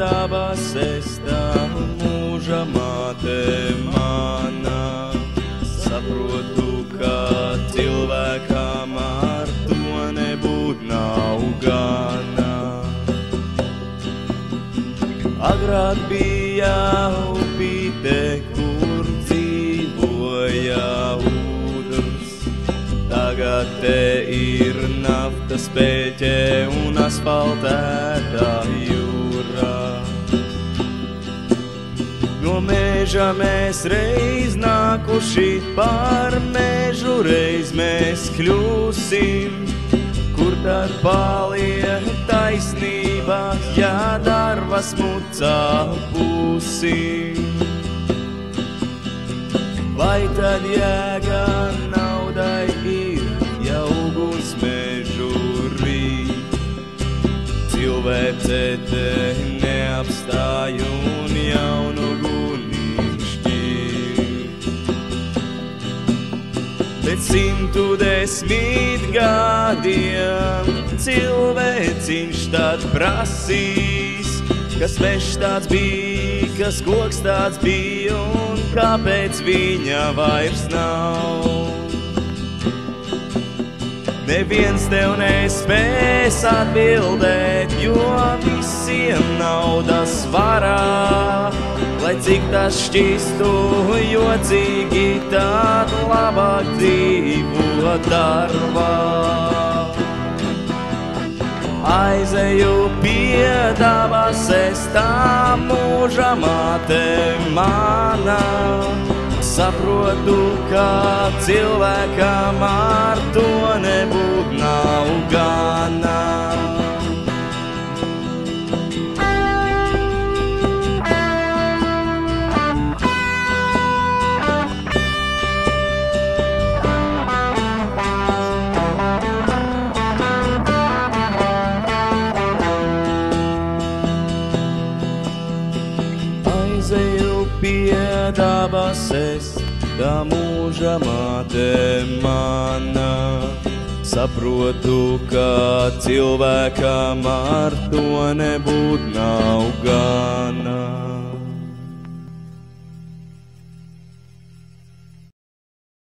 dabas es tā mūža māte mana. Saprotu, ka cilvēkam ar to nebūt nav gana. Agrāk bija upīte, kur dzīvoja ūdens. Tagad te ir naftas peļķe un asfaltētā jūra. No meža mēs reiz nākuši, par mežu reiz mēs kļūsim. Kur tad paliek taisnība, ja darvas mucā būsim? Vai tad jēga naudai ir, ja uguns mežu rīt? Cilvēce te neapstāj un jaunu Bet 110 gadiem cilvēciņš tad prasīs, kas mežs tāds bija, kas koks tāds bija un kāpēc viņa vairs nav. Neviens tev nespēs atbildēt, jo visiem naudas varā. Lai cik tas šķistu jocīgi, tad labāk dzīvo darbā. Aizeju pie dabas, es tā mūža māte mana. Saprotu, ka cilvēkam ar to nebūt nav gana. Aizeju pie dabas, es tā mūža māte mana. Saprotu, ka cilvēkam ar to nebūt nav gana.